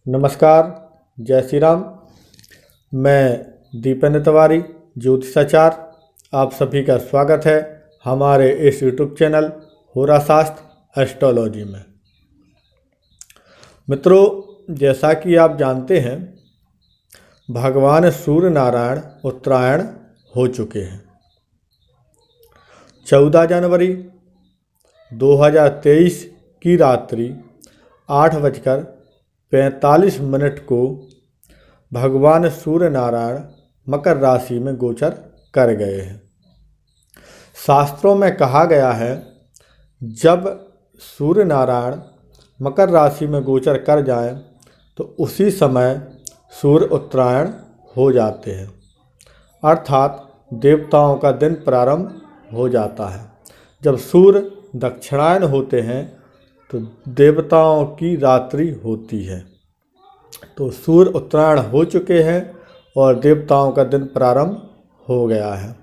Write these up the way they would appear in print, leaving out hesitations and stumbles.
नमस्कार, जय श्री राम। मैं दीपेंद्र तिवारी, ज्योतिषाचार, आप सभी का स्वागत है हमारे इस यूट्यूब चैनल होरा शास्त्र एस्ट्रोलॉजी में। मित्रों, जैसा कि आप जानते हैं, भगवान सूर्य नारायण उत्तरायण हो चुके हैं। 14 जनवरी 2023 की रात्रि 8:45 को भगवान सूर्य नारायण मकर राशि में गोचर कर गए हैं। शास्त्रों में कहा गया है, जब सूर्य नारायण मकर राशि में गोचर कर जाएं तो उसी समय सूर्य उत्तरायण हो जाते हैं, अर्थात देवताओं का दिन प्रारंभ हो जाता है। जब सूर्य दक्षिणायन होते हैं तो देवताओं की रात्रि होती है। तो सूर्य उत्तरायण हो चुके हैं और देवताओं का दिन प्रारंभ हो गया है।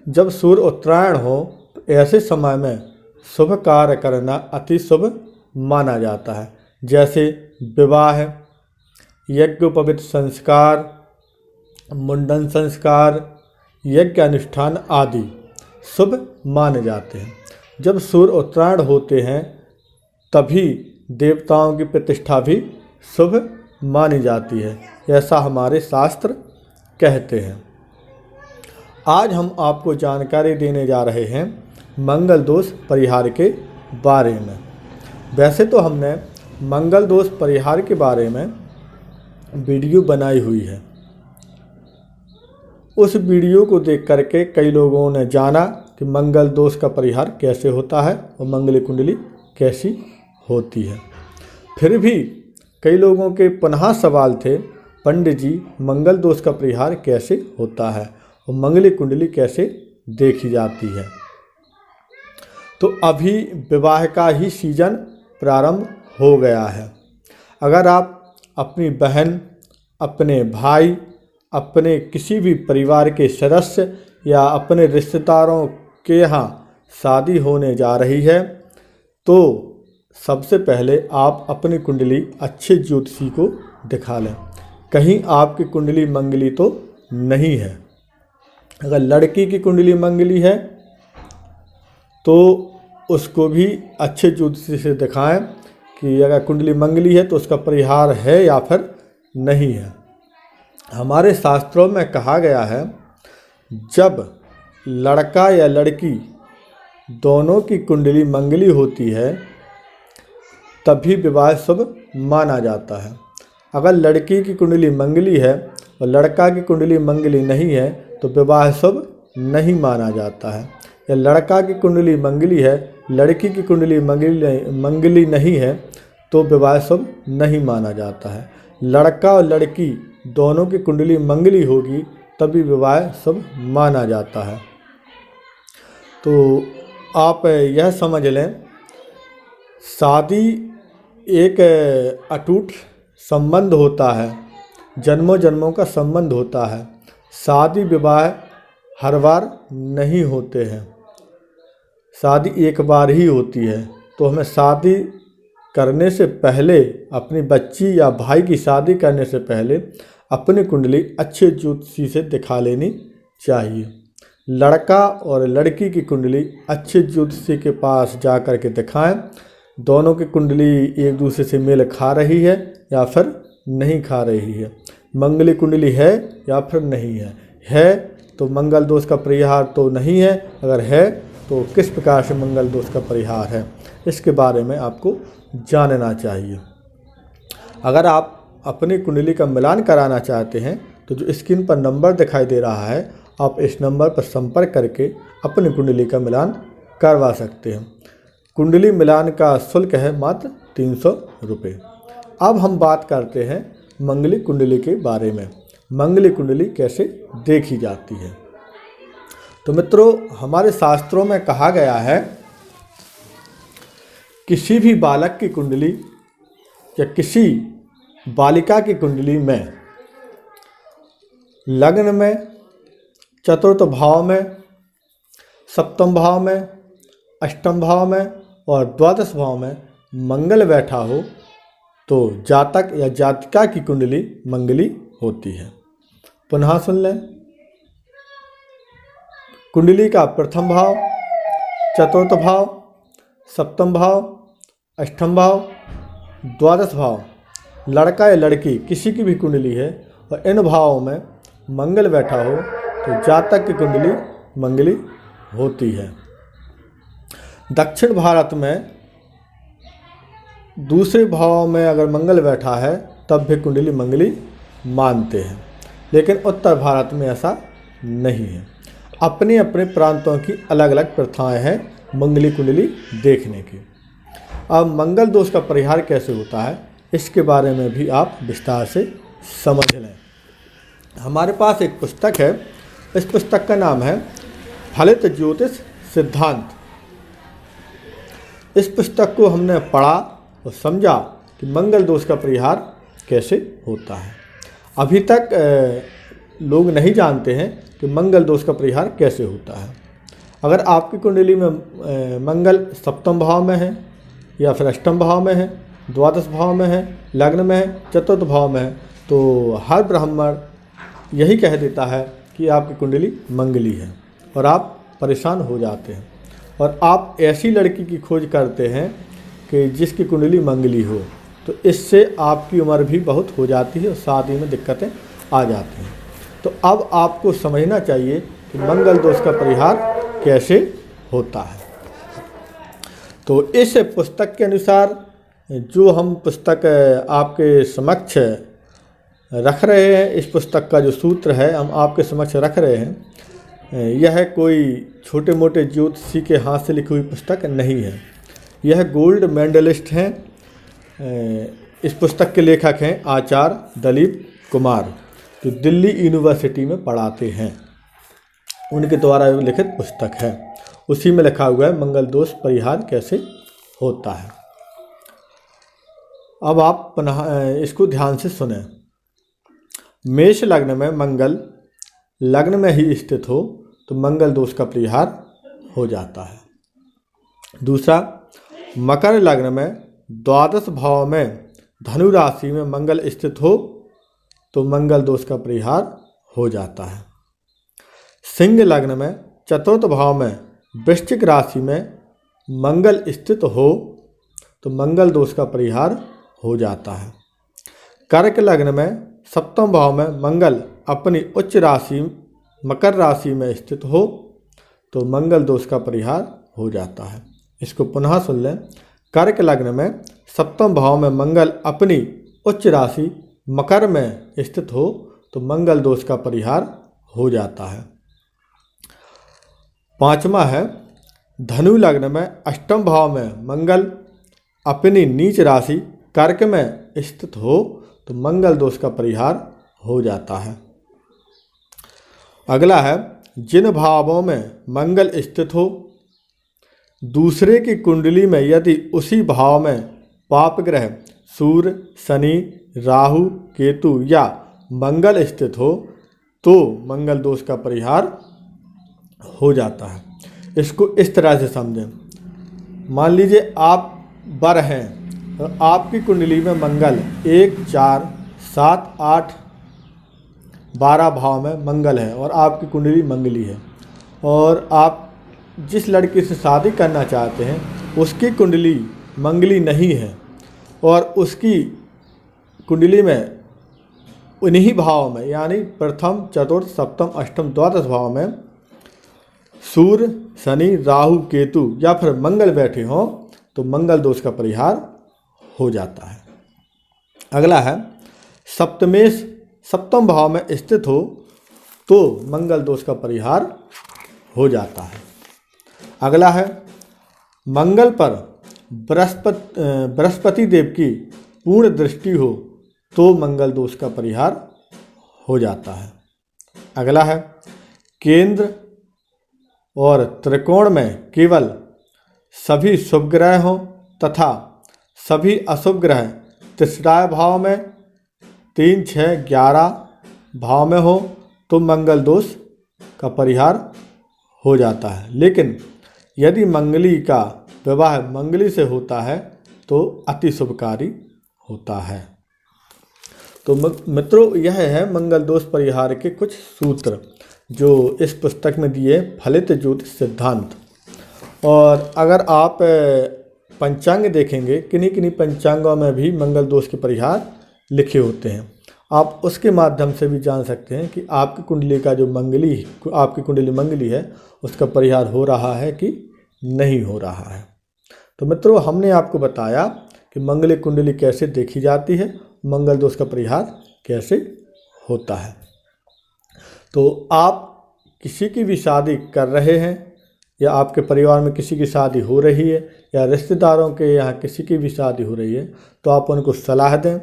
जब सूर्य उत्तरायण हो तो ऐसे समय में शुभ कार्य करना अति शुभ माना जाता है, जैसे विवाह, यज्ञोपवीत संस्कार, मुंडन संस्कार, यज्ञ अनुष्ठान आदि शुभ माने जाते हैं। जब सूर्य उत्तरायण होते हैं तभी देवताओं की प्रतिष्ठा भी शुभ मानी जाती है, ऐसा हमारे शास्त्र कहते हैं। आज हम आपको जानकारी देने जा रहे हैं मंगल दोष परिहार के बारे में। वैसे तो हमने मंगल दोष परिहार के बारे में वीडियो बनाई हुई है। उस वीडियो को देख करके कई लोगों ने जाना कि मंगल दोष का परिहार कैसे होता है और मंगली कुंडली कैसी होती है। फिर भी कई लोगों के पुनः सवाल थे, पंडित जी मंगल दोष का परिहार कैसे होता है और मंगली कुंडली कैसे देखी जाती है। तो अभी विवाह का ही सीजन प्रारंभ हो गया है। अगर आप अपनी बहन, अपने भाई, अपने किसी भी परिवार के सदस्य या अपने रिश्तेदारों के यहाँ शादी होने जा रही है तो सबसे पहले आप अपनी कुंडली अच्छे ज्योतिषी को दिखा लें। कहीं आपकी कुंडली मंगली तो नहीं है। अगर लड़की की कुंडली मंगली है तो उसको भी अच्छे ज्योतिषी से दिखाएं कि अगर कुंडली मंगली है तो उसका परिहार है या फिर नहीं है। हमारे शास्त्रों में कहा गया है, जब लड़का या लड़की दोनों की कुंडली मंगली होती है तभी विवाह शुभ माना जाता है। अगर लड़की की कुंडली मंगली है और लड़का की कुंडली मंगली नहीं है तो विवाह शुभ नहीं माना जाता है। या लड़का की कुंडली मंगली है, लड़की की कुंडली मंगली नहीं है तो विवाह शुभ नहीं माना जाता है। लड़का और लड़की दोनों की कुंडली मंगली होगी तभी विवाह शुभ माना जाता है। तो आप यह समझ लें, शादी एक अटूट संबंध होता है, जन्मों जन्मों का संबंध होता है। शादी विवाह हर बार नहीं होते हैं, शादी एक बार ही होती है। तो हमें शादी करने से पहले, अपनी बच्ची या भाई की शादी करने से पहले अपनी कुंडली अच्छे ज्योतिषी से दिखा लेनी चाहिए। लड़का और लड़की की कुंडली अच्छे ज्योतिषी के पास जा कर के दिखाएं। दोनों की कुंडली एक दूसरे से मेल खा रही है या फिर नहीं खा रही है, मंगली कुंडली है या फिर नहीं है तो मंगल दोष का परिहार तो नहीं है, अगर है तो किस प्रकार से मंगल दोष का परिहार है, इसके बारे में आपको जानना चाहिए। अगर आप अपनी कुंडली का मिलान कराना चाहते हैं तो जो स्क्रीन पर नंबर दिखाई दे रहा है, आप इस नंबर पर संपर्क करके अपनी कुंडली का मिलान करवा सकते हैं। कुंडली मिलान का शुल्क है मात्र 300 रुपये। अब हम बात करते हैं मंगली कुंडली के बारे में। मंगली कुंडली कैसे देखी जाती है। तो मित्रों, हमारे शास्त्रों में कहा गया है, किसी भी बालक की कुंडली या किसी बालिका की कुंडली में लग्न में, चतुर्थ भाव में, सप्तम भाव में, अष्टम भाव में और द्वादश भाव में मंगल बैठा हो तो जातक या जातिका की कुंडली मंगली होती है। पुनः सुन लें। कुंडली का प्रथम भाव, चतुर्थ भाव, सप्तम भाव, अष्टम भाव, द्वादश भाव, लड़का या लड़की किसी की भी कुंडली है और इन भावों में मंगल बैठा हो तो जातक की कुंडली मंगली होती है। दक्षिण भारत में दूसरे भाव में अगर मंगल बैठा है तब भी कुंडली मंगली मानते हैं, लेकिन उत्तर भारत में ऐसा नहीं है। अपने अपने प्रांतों की अलग अलग प्रथाएं हैं मंगली कुंडली देखने की। अब मंगल दोष का परिहार कैसे होता है इसके बारे में भी आप विस्तार से समझ लें। हमारे पास एक पुस्तक है, इस पुस्तक का नाम है फलित ज्योतिष सिद्धांत। इस पुस्तक को हमने पढ़ा और समझा कि मंगल दोष का परिहार कैसे होता है। अभी तक लोग नहीं जानते हैं कि मंगल दोष का परिहार कैसे होता है। अगर आपकी कुंडली में मंगल सप्तम भाव में है या फिर अष्टम भाव में है, द्वादश भाव में है, लग्न में है, चतुर्थ भाव में है, तो हर ब्राह्मण यही कह देता है कि आपकी कुंडली मंगली है और आप परेशान हो जाते हैं और आप ऐसी लड़की की खोज करते हैं कि जिसकी कुंडली मंगली हो, तो इससे आपकी उम्र भी बहुत हो जाती है और शादी में दिक्कतें आ जाती हैं। तो अब आपको समझना चाहिए कि मंगल दोष का परिहार कैसे होता है। तो इस पुस्तक के अनुसार जो हम पुस्तक आपके समक्ष रख रहे हैं, इस पुस्तक का जो सूत्र है हम आपके समक्ष रख रहे हैं, यह कोई छोटे मोटे ज्योतिषी के हाथ से लिखी हुई पुस्तक नहीं है। यह गोल्ड मेडलिस्ट हैं। इस पुस्तक के लेखक हैं आचार्य दिलीप कुमार, जो दिल्ली यूनिवर्सिटी में पढ़ाते हैं। उनके द्वारा लिखित पुस्तक है, उसी में लिखा हुआ है मंगल दोष परिहार कैसे होता है। अब आप पुनः इसको ध्यान से सुने। मेष लग्न में मंगल लग्न में ही स्थित हो तो मंगल दोष का परिहार हो जाता है। दूसरा, मकर लग्न में द्वादश भाव में धनु राशि में मंगल स्थित हो तो मंगल दोष का परिहार हो जाता है। सिंह लग्न में चतुर्थ भाव में वृश्चिक राशि में मंगल स्थित हो तो मंगल दोष का परिहार हो जाता है। कर्क लग्न में सप्तम भाव में मंगल अपनी उच्च राशि मकर राशि में स्थित हो तो मंगल दोष का परिहार हो जाता है। इसको पुनः सुन लें। कर्क लग्न में सप्तम भाव में मंगल अपनी उच्च राशि मकर में स्थित हो तो मंगल दोष का परिहार हो जाता है। पांचवा है, धनु लग्न में अष्टम भाव में मंगल अपनी नीच राशि कर्क में स्थित हो तो मंगल दोष का परिहार हो जाता है। अगला है, जिन भावों में मंगल स्थित हो दूसरे की कुंडली में यदि उसी भाव में पाप ग्रह सूर्य, शनि, राहु, केतु या मंगल स्थित हो तो मंगल दोष का परिहार हो जाता है। इसको इस तरह से समझें। मान लीजिए आप वर हैं और आपकी कुंडली में मंगल 1, 4, 7, 8, 12 भाव में मंगल है और आपकी कुंडली मंगली है और आप जिस लड़की से शादी करना चाहते हैं उसकी कुंडली मंगली नहीं है और उसकी कुंडली में उन्हीं भाव में यानी प्रथम, चतुर्थ, सप्तम, अष्टम, द्वादश भाव में सूर्य, शनि, राहु, केतु या फिर मंगल बैठे हों तो मंगल दोष का परिहार हो जाता है। अगला है, सप्तम भाव में स्थित हो तो मंगल दोष का परिहार हो जाता है। अगला है, मंगल पर बृहस्पति देव की पूर्ण दृष्टि हो तो मंगल दोष का परिहार हो जाता है। अगला है, केंद्र और त्रिकोण में केवल सभी शुभ ग्रह हों तथा सभी अशुभ ग्रह तीसरा भाव में 3, 6, 11 भाव में हो तो मंगल दोष का परिहार हो जाता है। लेकिन यदि मंगली का विवाह मंगली से होता है तो अति शुभकारी होता है। तो मित्रों, यह है मंगल दोष परिहार के कुछ सूत्र जो इस पुस्तक में दिए फलित ज्योतिष सिद्धांत। और अगर आप पंचांग देखेंगे, किन्हीं किन्हीं पंचांगों में भी मंगल दोष के परिहार लिखे होते हैं। आप उसके माध्यम से भी जान सकते हैं कि आपकी कुंडली का जो आपकी कुंडली मंगली है उसका परिहार हो रहा है कि नहीं हो रहा है। तो मित्रों, हमने आपको बताया कि मंगली कुंडली कैसे देखी जाती है, मंगल दोष का परिहार कैसे होता है। तो आप किसी की भी शादी कर रहे हैं या आपके परिवार में किसी की शादी हो रही है या रिश्तेदारों के यहाँ किसी की भी शादी हो रही है, तो आप उनको सलाह दें,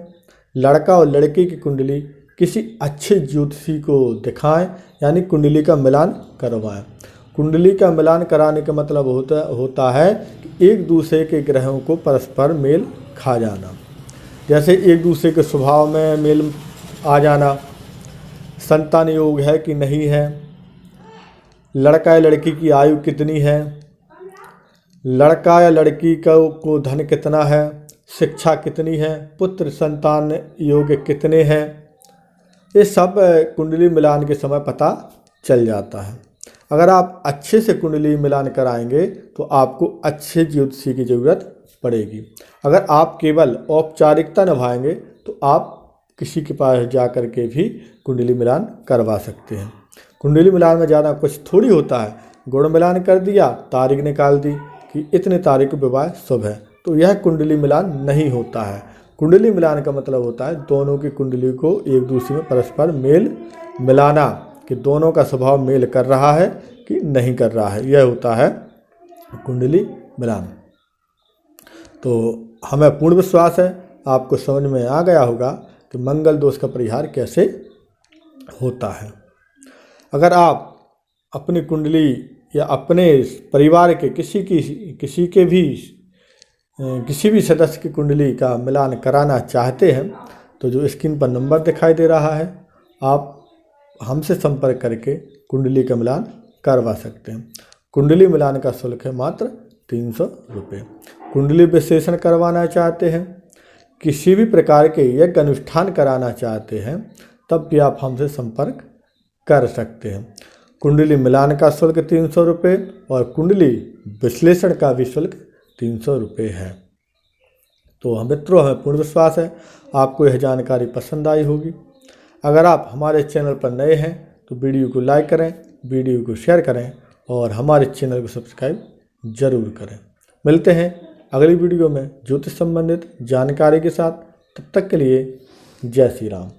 लड़का और लड़की की कुंडली किसी अच्छे ज्योतिषी को दिखाएं, यानी कुंडली का मिलान करवाएं। कुंडली का मिलान कराने का मतलब होता है कि एक दूसरे के ग्रहों को परस्पर मेल खा जाना। जैसे एक दूसरे के स्वभाव में मेल आ जाना, संतान योग है कि नहीं है, लड़का या लड़की की आयु कितनी है, लड़का या लड़की को धन कितना है, शिक्षा कितनी है, पुत्र संतान योग कितने हैं, ये सब कुंडली मिलान के समय पता चल जाता है। अगर आप अच्छे से कुंडली मिलान कराएंगे तो आपको अच्छे ज्योतिषी की ज़रूरत पड़ेगी। अगर आप केवल औपचारिकता निभाएंगे तो आप किसी के पास जा कर के भी कुंडली मिलान करवा सकते हैं। कुंडली मिलान में ज़्यादा कुछ थोड़ी होता है, गुण मिलान कर दिया, तारीख निकाल दी कि इतने तारीख को विवाह शुभ है, तो यह कुंडली मिलान नहीं होता है। कुंडली मिलान का मतलब होता है दोनों की कुंडली को एक दूसरे में परस्पर मेल मिलाना, कि दोनों का स्वभाव मेल कर रहा है कि नहीं कर रहा है, यह होता है कुंडली मिलान। तो हमें पूर्ण विश्वास है आपको समझ में आ गया होगा कि मंगल दोष का परिहार कैसे होता है। अगर आप अपनी कुंडली या अपने परिवार के किसी भी सदस्य की कुंडली का मिलान कराना चाहते हैं तो जो स्क्रीन पर नंबर दिखाई दे रहा है, आप हमसे संपर्क करके कुंडली का मिलान करवा सकते हैं। कुंडली मिलान का शुल्क है मात्र 300 रुपये। कुंडली विश्लेषण करवाना चाहते हैं, किसी भी प्रकार के यज्ञ अनुष्ठान कराना चाहते हैं, तब भी आप हमसे संपर्क कर सकते हैं। कुंडली मिलान का शुल्क 300 रुपये और कुंडली विश्लेषण का भी शुल्क 300 रुपये है। तो मित्रों, हमें पूर्ण विश्वास है आपको यह जानकारी पसंद आई होगी। अगर आप हमारे चैनल पर नए हैं तो वीडियो को लाइक करें, वीडियो को शेयर करें और हमारे चैनल को सब्सक्राइब जरूर करें। मिलते हैं अगली वीडियो में ज्योतिष संबंधित जानकारी के साथ। तब तक के लिए जय श्री राम।